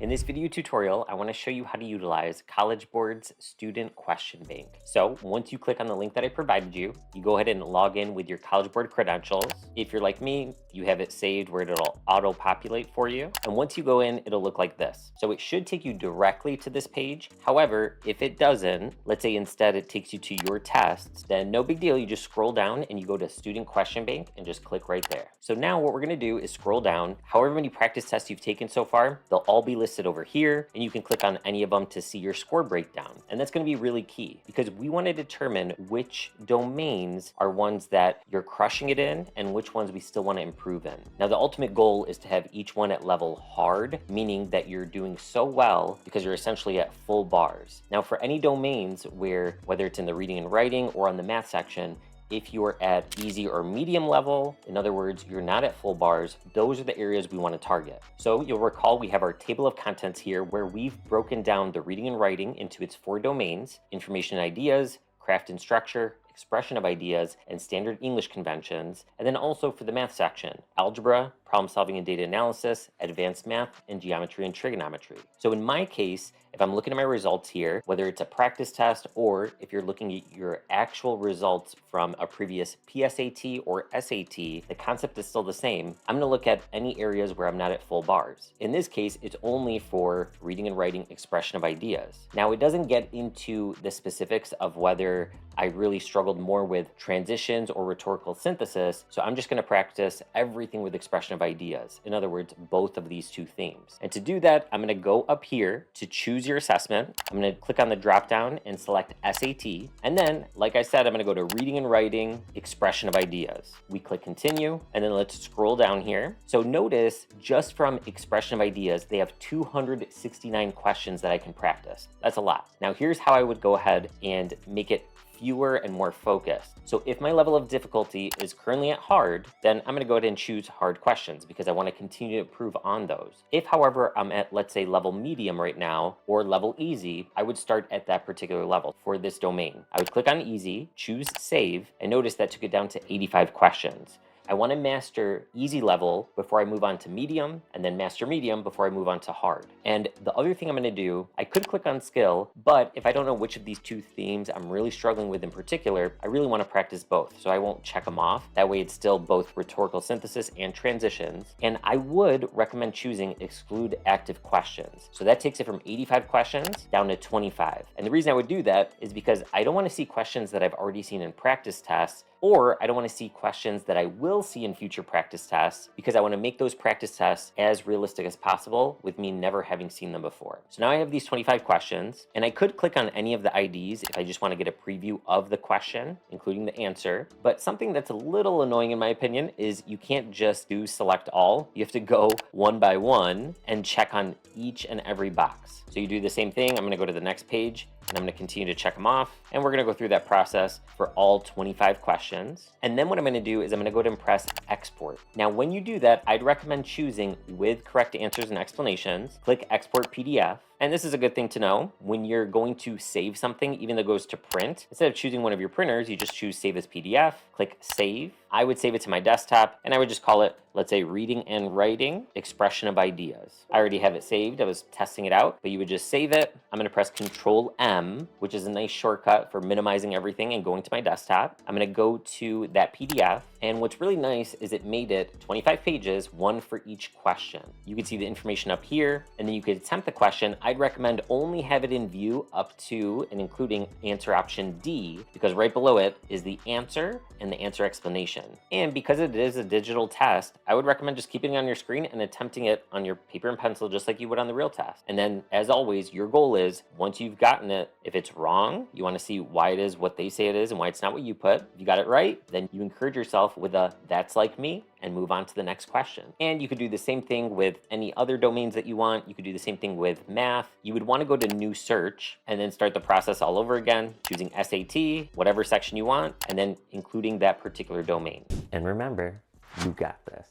In this video tutorial, I want to show you how to utilize College Board's Student Question Bank. So once you click on the link that I provided you, you go ahead and log in with your College Board credentials. If you're like me, you have it saved where it'll auto-populate for you. And once you go in, it'll look like this. So it should take you directly to this page. However, if it doesn't, let's say instead it takes you to your tests, then no big deal. You just scroll down and you go to Student Question Bank and just click right there. So now what we're going to do is scroll down. However many practice tests you've taken so far, they'll all be listed over here, and you can click on any of them to see your score breakdown. And that's going to be really key because we want to determine which domains are ones that you're crushing it in and which ones we still want to improve in. Now, the ultimate goal is to have each one at level hard, meaning that you're doing so well because you're essentially at full bars. Now, for any domains where, whether it's in the reading and writing or on the math section, if you're at easy or medium level, in other words, you're not at full bars, those are the areas we want to target. So you'll recall we have our table of contents here where we've broken down the reading and writing into its 4 domains: information and ideas, craft and structure, expression of ideas, and standard English conventions. And then also for the math section, algebra, problem solving and data analysis, advanced math, and geometry and trigonometry. So in my case, if I'm looking at my results here, whether it's a practice test or if you're looking at your actual results from a previous PSAT or SAT, the concept is still the same. I'm gonna look at any areas where I'm not at full bars. In this case, it's only for reading and writing, expression of ideas. Now, it doesn't get into the specifics of whether I really struggled more with transitions or rhetorical synthesis, so I'm just gonna practice everything with expression of ideas. In other words, both of these 2 themes. And to do that, I'm gonna go up here to choose your assessment. I'm gonna click on the drop down and select SAT. And then, like I said, I'm gonna go to reading and writing, expression of ideas. We click continue, and then let's scroll down here. So notice, just from expression of ideas, they have 269 questions that I can practice. That's a lot. Now here's how I would go ahead and make it fewer and more focused. So if my level of difficulty is currently at hard, then I'm gonna go ahead and choose hard questions because I wanna continue to improve on those. If, however, I'm at, let's say, level medium right now or level easy, I would start at that particular level for this domain. I would click on easy, choose save, and notice that took it down to 85 questions. I want to master easy level before I move on to medium, and then master medium before I move on to hard. And the other thing I'm going to do, I could click on skill, but if I don't know which of these 2 themes I'm really struggling with in particular, I really want to practice both. So I won't check them off. That way it's still both rhetorical synthesis and transitions. And I would recommend choosing exclude active questions. So that takes it from 85 questions down to 25. And the reason I would do that is because I don't want to see questions that I've already seen in practice tests, or I don't want to see questions that I will see in future practice tests because I want to make those practice tests as realistic as possible with me never having seen them before. So now I have these 25 questions, and I could click on any of the IDs if I just want to get a preview of the question, including the answer. But something that's a little annoying in my opinion is you can't just do select all. You have to go one by one and check on each and every box. So you do the same thing. I'm going to go to the next page, and I'm going to continue to check them off. And we're going to go through that process for all 25 questions. And then what I'm going to do is I'm going to go to and press export. Now, when you do that, I'd recommend choosing with correct answers and explanations. Click export PDF. And this is a good thing to know. When you're going to save something, even though it goes to print, instead of choosing one of your printers, you just choose save as PDF, click save. I would save it to my desktop, and I would just call it, let's say, reading and writing, expression of ideas. I already have it saved. I was testing it out, but you would just save it. I'm going to press Control M, which is a nice shortcut for minimizing everything and going to my desktop. I'm going to go to that PDF, and what's really nice is it made it 25 pages, 1 for each question. You can see the information up here, and then you could attempt the question. I'd recommend only have it in view up to and including answer option D, because right below it is the answer and the answer explanation. And because it is a digital test, I would recommend just keeping it on your screen and attempting it on your paper and pencil just like you would on the real test. And then, as always, your goal is, once you've gotten it, if it's wrong, you want to see why it is what they say it is and why it's not what you put. If you got it right, then you encourage yourself with a "that's like me" and move on to the next question. And you could do the same thing with any other domains that you want. You could do the same thing with math. You would want to go to new search and then start the process all over again, choosing SAT, whatever section you want, and then including that particular domain. And remember, you got this.